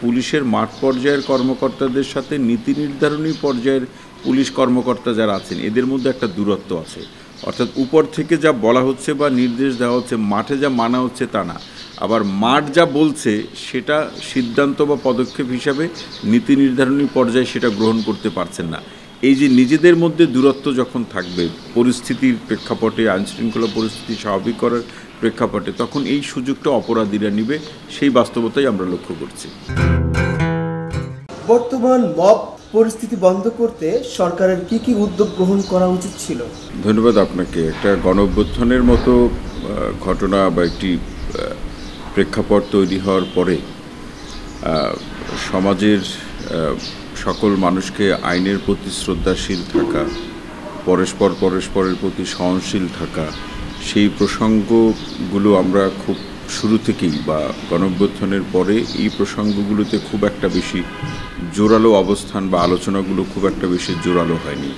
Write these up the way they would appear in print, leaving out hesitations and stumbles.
পুলিশের মাঠ পর্যায়ের কর্মকর্তাদের সাথে নীতি নির্ধারণী পর্যায়ের পুলিশ কর্মকর্তা যারা আছেন এদের মধ্যে একটা দূরত্ব আছে। অর্থাৎ উপর থেকে যা বলা হচ্ছে বা নির্দেশ দেওয়া হচ্ছে, মাঠে যা মানা হচ্ছে তা না। আবার মাঠ যা বলছে সেটা সিদ্ধান্ত বা পদক্ষেপ হিসাবে নীতি নির্ধারণী পর্যায়ে সেটা গ্রহণ করতে পারছেন না। এই যে নিজেদের মধ্যে দূরত্ব যখন থাকবে পরিস্থিতির প্রেক্ষাপটে, আইনশৃঙ্খলা পরিস্থিতি স্বাভাবিক করার প্রেক্ষাপটে, তখন এই সুযোগটা অপরাধীরা নিবে, সেই বাস্তবতাই আমরা লক্ষ্য করছি। বর্তমান মব পরিস্থিতি বন্ধ করতে সরকারের কি উদ্যোগ গ্রহণ করা উচিত ছিল? ধন্যবাদ আপনাকে। একটা গণঅভ্যুত্থানের মতো ঘটনা বা একটি প্রেক্ষাপট তৈরি হওয়ার পরে সমাজের সকল মানুষকে আইনের প্রতি শ্রদ্ধাশীল থাকা, পরস্পরের প্রতি সহনশীল থাকা, সেই প্রসঙ্গগুলো আমরা খুব শুরু থেকেই বা গণঅভ্যুত্থানের পরে এই প্রসঙ্গগুলোতে খুব একটা বেশি জোরালো অবস্থান বা আলোচনাগুলো খুব একটা বেশি জোরালো হয়নি,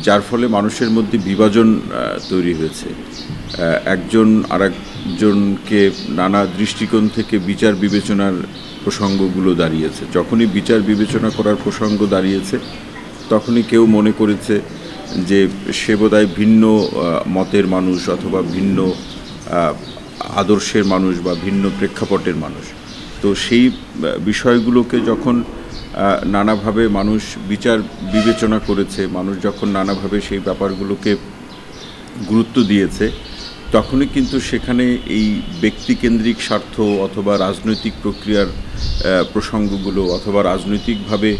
যার ফলে মানুষের মধ্যে বিভাজন তৈরি হয়েছে। একজন আরেকজনকে নানা দৃষ্টিকোণ থেকে বিচার বিবেচনার প্রসঙ্গগুলো দাঁড়িয়েছে। যখনই বিচার বিবেচনা করার প্রসঙ্গ দাঁড়িয়েছে তখনই কেউ মনে করেছে যে সে বোধহয় ভিন্ন মতের মানুষ অথবা ভিন্ন আদর্শের মানুষ বা ভিন্ন প্রেক্ষাপটের মানুষ। তো সেই বিষয়গুলোকে যখন নানাভাবে মানুষ বিচার বিবেচনা করেছে, মানুষ যখন নানাভাবে সেই ব্যাপারগুলোকে গুরুত্ব দিয়েছে, তখনই কিন্তু সেখানে এই ব্যক্তিকেন্দ্রিক স্বার্থ অথবা রাজনৈতিক প্রক্রিয়ার প্রসঙ্গগুলো অথবা রাজনৈতিকভাবে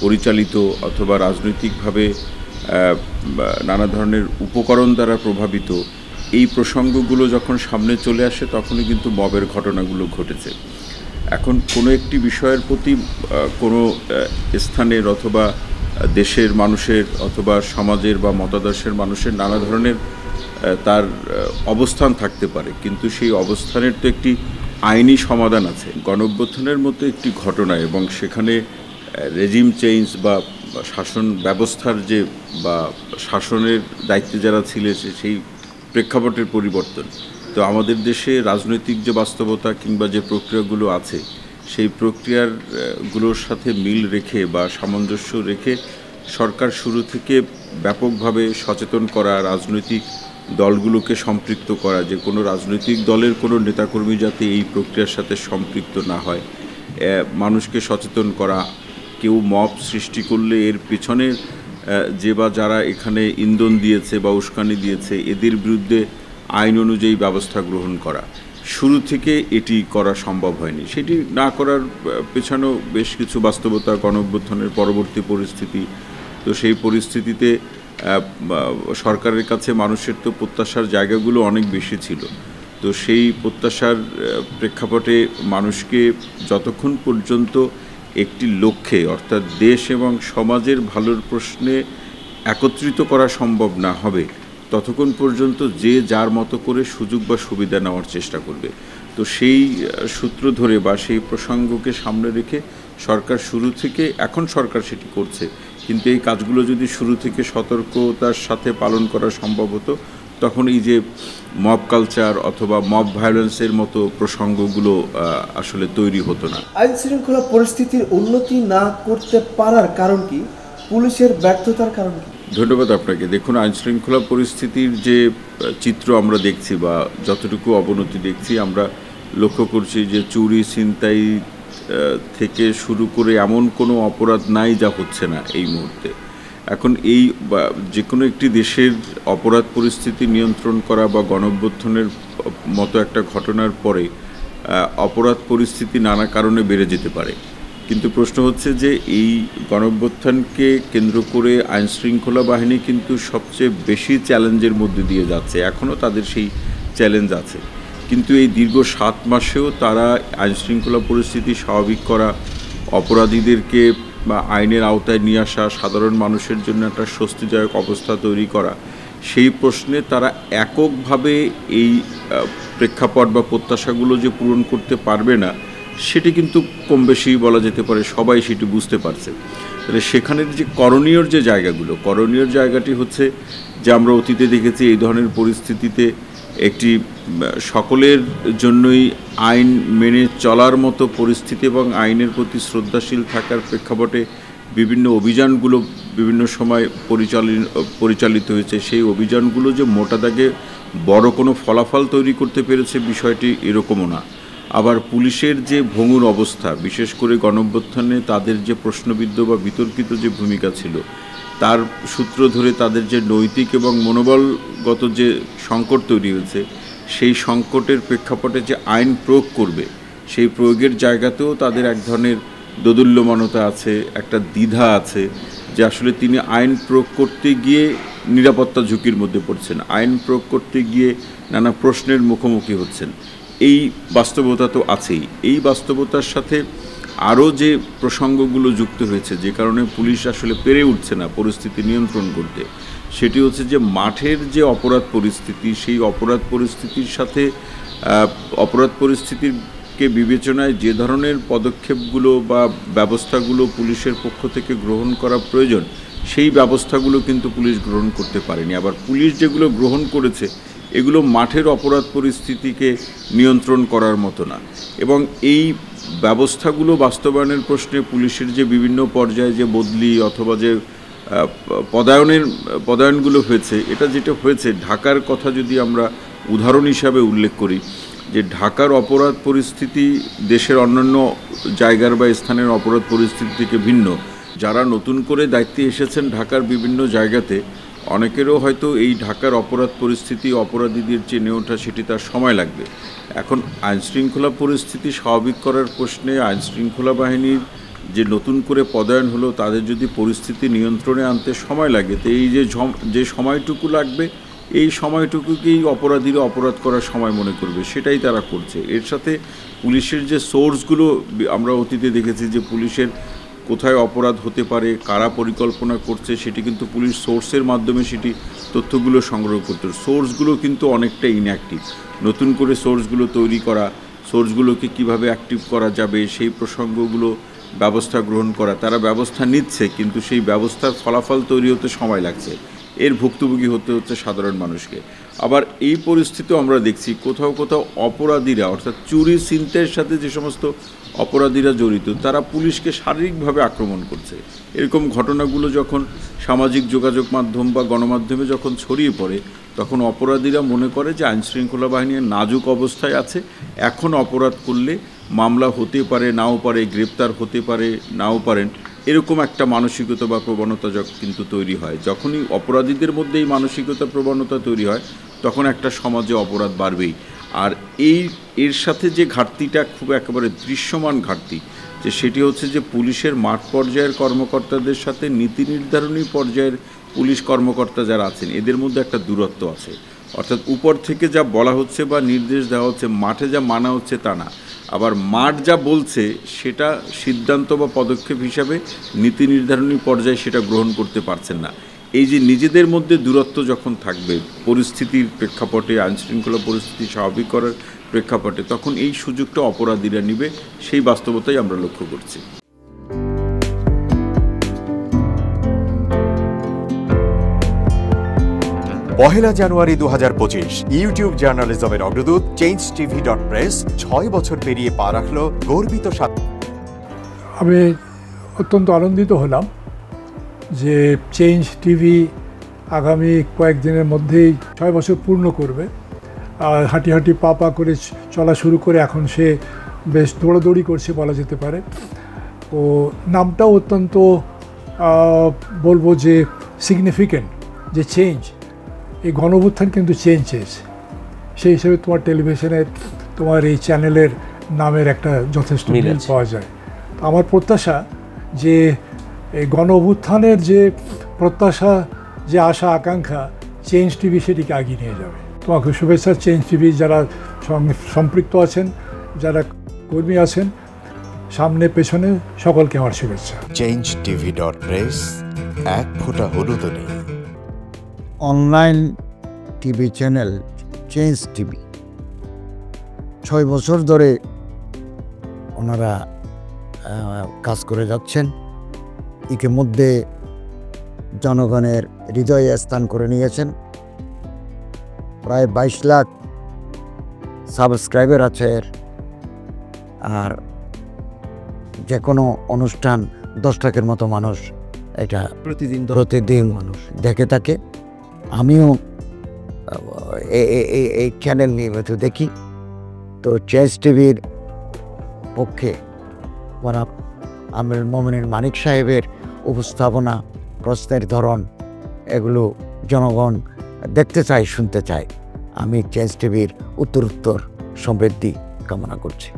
পরিচালিত অথবা রাজনৈতিকভাবে নানা ধরনের উপকরণ দ্বারা প্রভাবিত এই প্রসঙ্গগুলো যখন সামনে চলে আসে তখনই কিন্তু মবের ঘটনাগুলো ঘটেছে। এখন কোনো একটি বিষয়ের প্রতি কোনো স্থানের অথবা দেশের মানুষের অথবা সমাজের বা মতাদর্শের মানুষের নানা ধরনের তার অবস্থান থাকতে পারে, কিন্তু সেই অবস্থানের তো একটি আইনি সমাধান আছে। গণঅভ্যুত্থানের মতো একটি ঘটনা এবং সেখানে রেজিম চেঞ্জ বা শাসন ব্যবস্থার যে বা শাসনের দায়িত্বে যারা ছিলেন সেই প্রেক্ষাপটের পরিবর্তন। তো আমাদের দেশে রাজনৈতিক যে বাস্তবতা কিংবা যে প্রক্রিয়াগুলো আছে সেই প্রক্রিয়াগুলোর সাথে মিল রেখে বা সামঞ্জস্য রেখে সরকার শুরু থেকে ব্যাপকভাবে সচেতন করা, রাজনৈতিক দলগুলোকে সম্পৃক্ত করা, যে কোনো রাজনৈতিক দলের কোনো নেতাকর্মী যাতে এই প্রক্রিয়ার সাথে সম্পৃক্ত না হয়, মানুষকে সচেতন করা, কেউ মব সৃষ্টি করলে এর পেছনে যে বা যারা এখানে ইন্ধন দিয়েছে বা উস্কানি দিয়েছে এদের বিরুদ্ধে আইন অনুযায়ী ব্যবস্থা গ্রহণ করা। শুরু থেকে এটি করা সম্ভব হয়নি। সেটি না করার পেছনেও বেশ কিছু বাস্তবতা, গণঅভ্যুত্থানের পরবর্তী পরিস্থিতি। তো সেই পরিস্থিতিতে সরকারের কাছে মানুষের তো প্রত্যাশার জায়গাগুলো অনেক বেশি ছিল। তো সেই প্রত্যাশার প্রেক্ষাপটে মানুষকে যতক্ষণ পর্যন্ত একটি লক্ষ্যে অর্থাৎ দেশ এবং সমাজের ভালোর প্রশ্নে একত্রিত করা সম্ভব না হবে ততক্ষণ পর্যন্ত যে যার মতো করে সুযোগ বা সুবিধা নেওয়ার চেষ্টা করবে। তো সেই সূত্র ধরে বা সেই প্রসঙ্গকে সামনে রেখে সরকার শুরু থেকে, এখন সরকার সেটি করছে, কিন্তু এই কাজগুলো যদি শুরু থেকে সতর্কতার সাথে পালন করা সম্ভব হতো তখন এই যে মব কালচার অথবা মব ভায়োলেন্সের মতো প্রসঙ্গগুলো আসলে তৈরি হতো না। আইন শৃঙ্খলা পরিস্থিতির উন্নতি না করতে পারার কারণ কি? পুলিশের ব্যর্থতার কারণ কি? ধন্যবাদ আপনাকে। দেখুন, আইনশৃঙ্খলা পরিস্থিতির যে চিত্র আমরা দেখছি বা যতটুকু অবনতি দেখছি, আমরা লক্ষ্য করছি যে চুরি, ছিনতাই থেকে শুরু করে এমন কোনো অপরাধ নাই যা হচ্ছে না এই মুহূর্তে। এখন এই যে কোনো একটি দেশের অপরাধ পরিস্থিতি নিয়ন্ত্রণ করা বা গণঅভ্যুত্থানের মতো একটা ঘটনার পরে অপরাধ পরিস্থিতি নানা কারণে বেড়ে যেতে পারে, কিন্তু প্রশ্ন হচ্ছে যে এই গণঅভ্যুত্থানকে কেন্দ্র করে আইনশৃঙ্খলা বাহিনী কিন্তু সবচেয়ে বেশি চ্যালেঞ্জের মধ্যে দিয়ে যাচ্ছে। এখনও তাদের সেই চ্যালেঞ্জ আছে, কিন্তু এই দীর্ঘ 7 মাসেও তারা আইনশৃঙ্খলা পরিস্থিতি স্বাভাবিক করা, অপরাধীদেরকে বা আইনের আওতায় নিয়ে আসা, সাধারণ মানুষের জন্য একটা স্বস্তিদায়ক অবস্থা তৈরি করা, সেই প্রশ্নে তারা এককভাবে এই প্রেক্ষাপট বা প্রত্যাশাগুলো যে পূরণ করতে পারবে না সেটি কিন্তু কম বেশি বলা যেতে পারে সবাই সেটি বুঝতে পারছে। তাহলে সেখানের যে করণীয় জায়গাটি হচ্ছে যে আমরা অতীতে দেখেছি এই ধরনের পরিস্থিতিতে একটি সকলের জন্যই আইন মেনে চলার মতো পরিস্থিতি এবং আইনের প্রতি শ্রদ্ধাশীল থাকার প্রেক্ষাপটে বিভিন্ন অভিযানগুলো বিভিন্ন সময় পরিচালিত হয়েছে। সেই অভিযানগুলো যে মোটা দাগে বড় কোনো ফলাফল তৈরি করতে পেরেছে বিষয়টি এরকমও না। আবার পুলিশের যে ভঙ্গুর অবস্থা, বিশেষ করে গণঅভ্যুত্থানে তাদের যে প্রশ্নবিদ্ধ বা বিতর্কিত যে ভূমিকা ছিল, তার সূত্র ধরে তাদের যে নৈতিক এবং মনোবলগত যে সংকট তৈরি হয়েছে, সেই সংকটের প্রেক্ষাপটে যে আইন প্রয়োগ করবে সেই প্রয়োগের জায়গাতেও তাদের এক ধরনের দোদুল্যমানতা আছে, একটা দ্বিধা আছে যে আসলে তিনি আইন প্রয়োগ করতে গিয়ে নিরাপত্তা ঝুঁকির মধ্যে পড়ছেন, আইন প্রয়োগ করতে গিয়ে নানা প্রশ্নের মুখোমুখি হচ্ছেন। এই বাস্তবতা তো আছেই। এই বাস্তবতার সাথে আরও যে প্রসঙ্গগুলো যুক্ত হয়েছে, যে কারণে পুলিশ আসলে পেরে উঠছে না পরিস্থিতি নিয়ন্ত্রণ করতে, সেটি হচ্ছে যে মাঠের যে অপরাধ পরিস্থিতি, সেই অপরাধ পরিস্থিতির সাথে অপরাধ পরিস্থিতিকে বিবেচনায় যে ধরনের পদক্ষেপগুলো বা ব্যবস্থাগুলো পুলিশের পক্ষ থেকে গ্রহণ করা প্রয়োজন, সেই ব্যবস্থাগুলো কিন্তু পুলিশ গ্রহণ করতে পারেনি। আবার পুলিশ যেগুলো গ্রহণ করেছে এগুলো মাঠের অপরাধ পরিস্থিতিকে নিয়ন্ত্রণ করার মতো না। এবং এই ব্যবস্থাগুলো বাস্তবায়নের প্রশ্নে পুলিশের যে বিভিন্ন পর্যায়ে যে বদলি অথবা যে পদায়নগুলো হয়েছে, এটা যেটা হয়েছে ঢাকার কথা যদি আমরা উদাহরণ হিসাবে উল্লেখ করি, যে ঢাকার অপরাধ পরিস্থিতি দেশের অন্যান্য জায়গার বা স্থানের অপরাধ পরিস্থিতি থেকে ভিন্ন। যারা নতুন করে দায়িত্বে এসেছেন ঢাকার বিভিন্ন জায়গাতে, অনেকেরও হয়তো এই ঢাকার অপরাধ পরিস্থিতি, অপরাধীদের চেনে ওঠা, সেটি তার সময় লাগবে। এখন আইনশৃঙ্খলা পরিস্থিতি স্বাভাবিক করার প্রশ্নে আইনশৃঙ্খলা বাহিনীর যে নতুন করে পদায়ন হলো, তাদের যদি পরিস্থিতি নিয়ন্ত্রণে আনতে সময় লাগে, তো এই যে সময়টুকু লাগবে, এই সময়টুকুকেই অপরাধীরা অপরাধ করার সময় মনে করবে, সেটাই তারা করছে। এর সাথে পুলিশের যে সোর্সগুলো আমরা অতীতে দেখেছি, যে পুলিশের কোথায় অপরাধ হতে পারে, কারা পরিকল্পনা করছে, সেটি কিন্তু পুলিশ সোর্সের মাধ্যমে সেটি তথ্যগুলো সংগ্রহ করতে। সোর্সগুলো কিন্তু অনেকটা ইনঅ্যাক্টিভ। নতুন করে সোর্সগুলো তৈরি করা, সোর্সগুলোকে কিভাবে অ্যাক্টিভ করা যাবে, সেই প্রসঙ্গগুলো ব্যবস্থা গ্রহণ করা, তারা ব্যবস্থা নিচ্ছে, কিন্তু সেই ব্যবস্থার ফলাফল তৈরি হতে সময় লাগছে। এর ভুক্তভোগী হতে হচ্ছে সাধারণ মানুষকে। আবার এই পরিস্থিতিও আমরা দেখছি কোথাও কোথাও অপরাধীরা, অর্থাৎ চুরি ছিনতাইয়ের সাথে যে সমস্ত অপরাধীরা জড়িত, তারা পুলিশকে শারীরিকভাবে আক্রমণ করছে। এরকম ঘটনাগুলো যখন সামাজিক যোগাযোগ মাধ্যম বা গণমাধ্যমে যখন ছড়িয়ে পড়ে, তখন অপরাধীরা মনে করে যে আইনশৃঙ্খলা বাহিনী নাজুক অবস্থায় আছে, এখন অপরাধ করলে মামলা হতে পারে, নাও পারে, গ্রেপ্তার হতে পারে, নাও পারেন, এরকম একটা মানসিকতা বা প্রবণতা কিন্তু তৈরি হয়। যখনই অপরাধীদের মধ্যে এই মানসিকতা প্রবণতা তৈরি হয়, তখন একটা সমাজে অপরাধ বাড়বেই। আর এর সাথে যে ঘাটতিটা খুব একেবারে দৃশ্যমান ঘাটতি, যে সেটি হচ্ছে যে পুলিশের মাঠ পর্যায়ের কর্মকর্তাদের সাথে নীতি নির্ধারণী পর্যায়ের পুলিশ কর্মকর্তা যারা আছেন, এদের মধ্যে একটা দূরত্ব আছে। অর্থাৎ উপর থেকে যা বলা হচ্ছে বা নির্দেশ দেওয়া হচ্ছে, মাঠে যা মানা হচ্ছে তা না। আবার মাঠ যা বলছে সেটা সিদ্ধান্ত বা পদক্ষেপ হিসাবে নীতি নির্ধারণী পর্যায়ে সেটা গ্রহণ করতে পারছেন না। এই যে নিজেদের মধ্যে দূরত্ব যখন থাকবে পরিস্থিতির প্রেক্ষাপটে, আইনশৃঙ্খলা পরিস্থিতি স্বাভাবিক করার প্রেক্ষাপটে, তখন এই সুযোগটা অপরাধীরা নিবে, সেই বাস্তবতাই আমরা লক্ষ্য করছি। পহেলা জানুয়ারি 2025 ইউটিউব জার্নালিজমের অগ্রদূত changetv.press 6 বছর পেরিয়ে পা রাখল গর্বিত আমি অত্যন্ত আনন্দিত হলাম যে চেঞ্জ টিভি আগামী কয়েকদিনের মধ্যেই 6 বছর পূর্ণ করবে। আর হাঁটি হাঁটি পা পা করে চলা শুরু করে এখন সে বেশ দৌড়াদৌড়ি করছে বলা যেতে পারে। ও নামটাও অত্যন্ত বলবো যে সিগনিফিক্যান্ট, যে চেঞ্জ, এই গণঅভ্যুত্থান কিন্তু চেঞ্জ চেয়েছে। সেই হিসেবে তোমার টেলিভিশনের, তোমার এই চ্যানেলের নামের একটা যথেষ্ট মিল পাওয়া যায়। আমার প্রত্যাশা যে এই গণঅভ্যুত্থানের যে প্রত্যাশা, যে আশা আকাঙ্ক্ষা, চেঞ্জ টিভি সেটিকে এগিয়ে নিয়ে যাবে। তোমাকে শুভেচ্ছা। চেঞ্জ টিভি যারা সম্পৃক্ত আছেন, যারা কর্মী আছেন, সামনে পেছনে সকলকে আমার শুভেচ্ছা। changetv.press এক ফোঁটা হলুদ নেই। Online TV channel change TV 6 বছর ধরে ওনারা কাজ করে যাচ্ছেন। ইতিমধ্যে জনগণের হৃদয়ে স্থান করে নিয়েছেন। প্রায় 22 লাখ সাবস্ক্রাইবার আছে এর। আর যে কোনো অনুষ্ঠান 10 লাখের মতো মানুষ এটা প্রতিদিন মানুষ দেখে থাকে। আমিও এই চ্যানেল নিয়মিত দেখি। তো চেঞ্জ টিভির পক্ষে আমিরুল মোমিনিন মানিক সাহেবের উপস্থাপনা, প্রশ্নের ধরন, এগুলো জনগণ দেখতে চায়, শুনতে চায়। আমি চেঞ্জ টিভির উত্তরোত্তর সমৃদ্ধি কামনা করছি।